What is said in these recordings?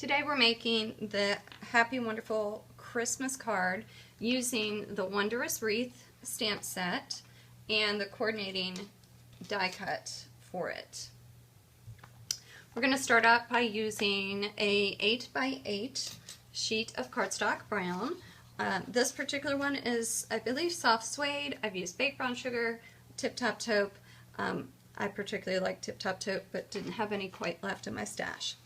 Today we're making the Happy Wonderful Christmas card using the Wondrous Wreath stamp set and the coordinating die cut for it. We're going to start out by using a 8x8 sheet of cardstock brown. This particular one is, I believe, soft suede. I've used baked brown sugar, Tip Top Taupe. I particularly like Tip Top Taupe, but didn't have any quite left in my stash.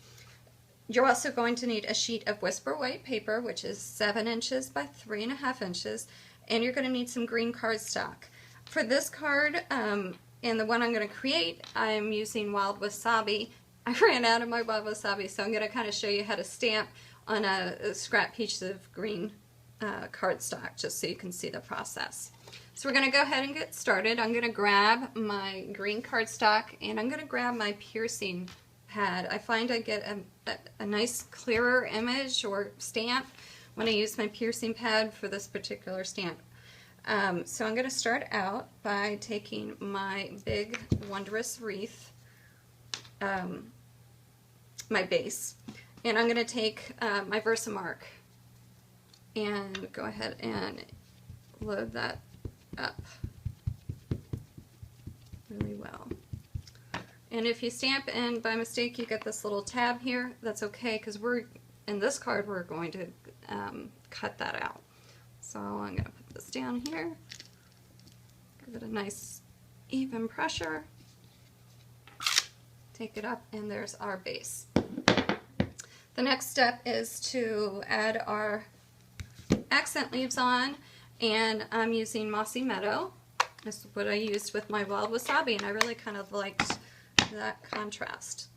You're also going to need a sheet of Whisper White paper, which is 7 inches by 3.5 inches, and you're going to need some green cardstock. For this card, and the one I'm going to create, I'm using Wild Wasabi. I ran out of my Wild Wasabi, so I'm going to kind of show you how to stamp on a scrap piece of green cardstock, just so you can see the process. So we're going to go ahead and get started. I'm going to grab my green cardstock, and I'm going to grab my piercing pad. I find I get a nice clearer image or stamp when I use my piercing pad for this particular stamp. So I'm going to start out by taking my big Wondrous Wreath, my base, and I'm going to take my Versamark and go ahead and load that up really well. And if you stamp and by mistake you get this little tab here, that's okay, because in this card we're going to cut that out. So I'm going to put this down here, give it a nice even pressure, take it up, and there's our base. The next step is to add our accent leaves on, and I'm using Mossy Meadow. This is what I used with my Wild Wasabi, and I really kind of liked that contrast.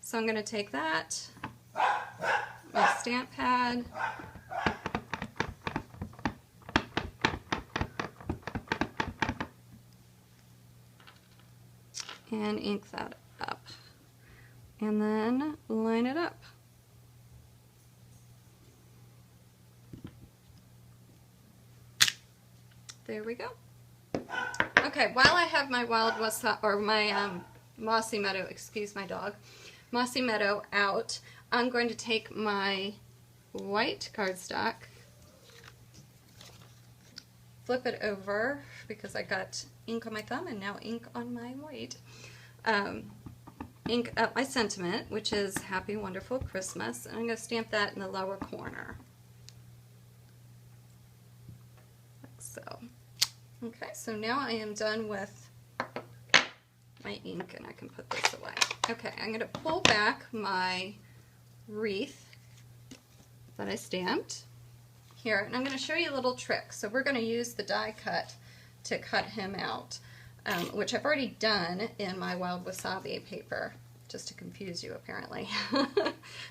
So I'm going to take that, my stamp pad, and ink that up, and then line it up. There we go. Okay, while I have my Wild Wasabi, or my Mossy Meadow, excuse my dog, Mossy Meadow out, I'm going to take my white cardstock, flip it over because I got ink on my thumb and now ink on my white. Ink up my sentiment, which is Happy Wonderful Christmas, and I'm going to stamp that in the lower corner. Like so. Okay, so now I am done with my ink and I can put this away. Okay, I'm going to pull back my wreath that I stamped here, and I'm going to show you a little trick. So we're going to use the die cut to cut him out, which I've already done in my Wild Wasabi paper, just to confuse you apparently.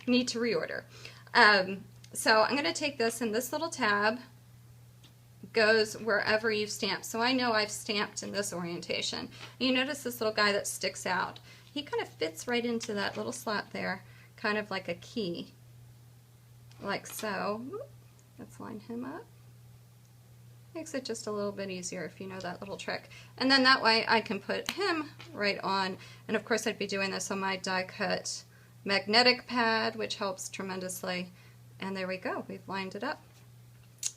Need to reorder. So I'm going to take this, and this little tab goes wherever you've stamped. So I know I've stamped in this orientation. You notice this little guy that sticks out. He kind of fits right into that little slot there, kind of like a key, like so. Let's line him up. Makes it just a little bit easier if you know that little trick. And then that way I can put him right on. And of course I'd be doing this on my die cut magnetic pad, which helps tremendously. And there we go, we've lined it up.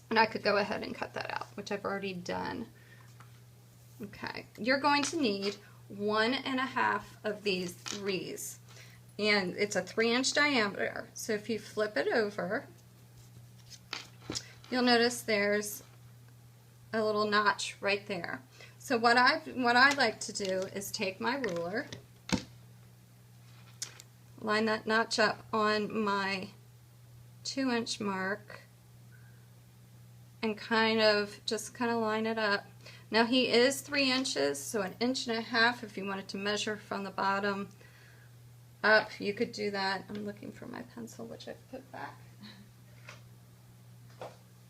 And I could go ahead and cut that out, which I've already done. Okay, you're going to need 1.5 of these wreaths, and it's a 3-inch diameter. So if you flip it over, you'll notice there's a little notch right there. So what I like to do is take my ruler, line that notch up on my 2-inch mark, and kind of line it up. Now he is 3 inches, so 1.5 inches if you wanted to measure from the bottom up, you could do that. I'm looking for my pencil, which I've put back.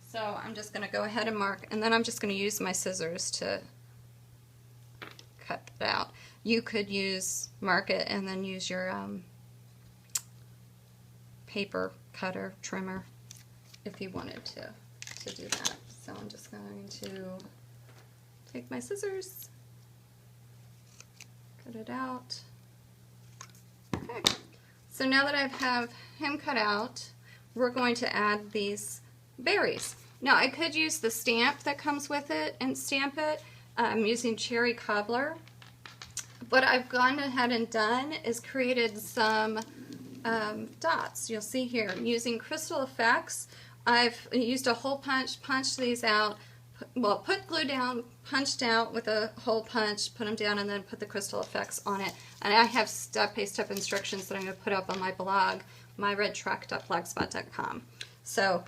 So I'm just going to go ahead and mark, and then I'm just going to use my scissors to cut it out. You could mark it and then use your paper cutter, trimmer, if you wanted to do that. So I'm just going to take my scissors, cut it out. Okay, So now that I have him cut out, we're going to add these berries. Now I could use the stamp that comes with it and stamp it. I'm using cherry cobbler. What I've gone ahead and done is created some dots. You'll see here, I'm using Crystal Effects. I've used a hole punch, punched these out, put glue down, punched out with a hole punch, put them down, and then put the Crystal Effects on it. And I have step-by-step instructions that I'm going to put up on my blog, myredtruck.blogspot.com. So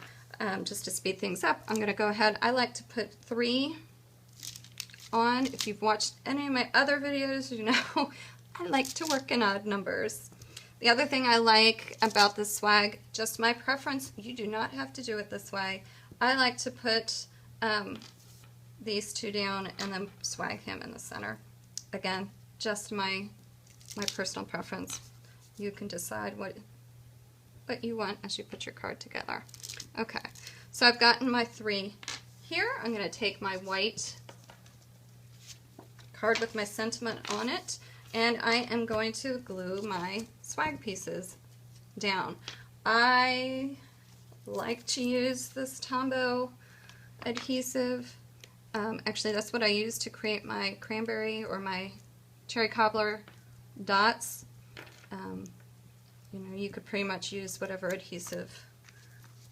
just to speed things up, I'm going to go ahead. I like to put 3 on. If you've watched any of my other videos, you know I like to work in odd numbers. The other thing I like about this swag, just my preference, you do not have to do it this way. I like to put these 2 down and then swag him in the center. Again, just my personal preference. You can decide what you want as you put your card together. Okay, so I've gotten my 3 here. I'm going to take my white card with my sentiment on it, and I am going to glue my swag pieces down. I like to use this Tombow adhesive. Actually, that's what I use to create my cranberry or my cherry cobbler dots. You know, you could pretty much use whatever adhesive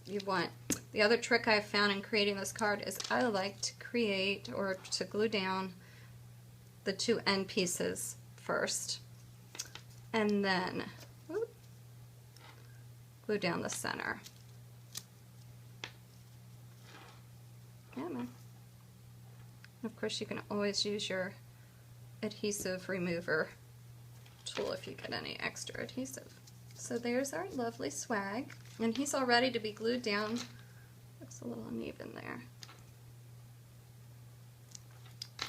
you want. The other trick I've found in creating this card is I like to create or to glue down the 2 end pieces first, and then glue down the center. Yeah, man. Of course, you can always use your adhesive remover tool if you get any extra adhesive. So there's our lovely swag, and he's all ready to be glued down. Looks a little uneven there.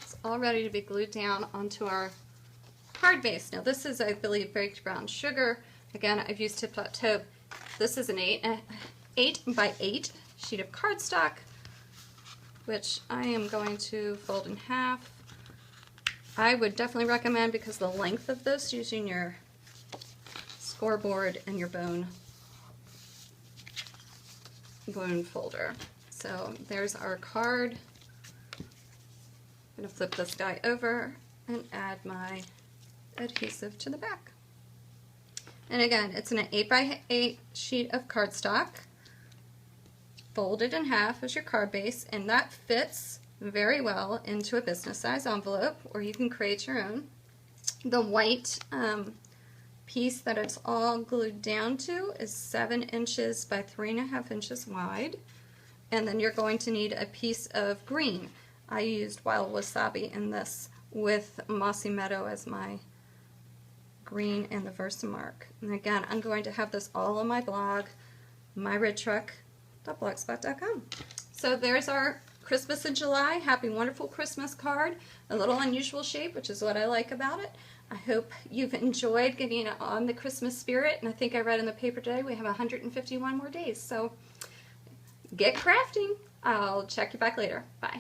It's all ready to be glued down onto our card base. Now this is, I believe, baked brown sugar. Again, I've used Tip Top Taupe. This is an 8 by 8 sheet of cardstock, which I am going to fold in half. I would definitely recommend, because the length of this, using your scoreboard and your bone folder. So there's our card. I'm going to flip this guy over and add my adhesive to the back. And again, it's an 8 by 8 sheet of cardstock, folded in half as your card base, and that fits very well into a business size envelope, or you can create your own. The white piece that it's all glued down to is 7 inches by 3.5 inches wide, and then you're going to need a piece of green. I used Wild Wasabi in this with Mossy Meadow as my green and the Versamark. And again, I'm going to have this all on my blog, myredtruck.blogspot.com. So there's our Christmas in July, Happy Wonderful Christmas card. A little unusual shape, which is what I like about it. I hope you've enjoyed getting on the Christmas spirit, and I think I read in the paper today we have 151 more days. So get crafting. I'll check you back later. Bye.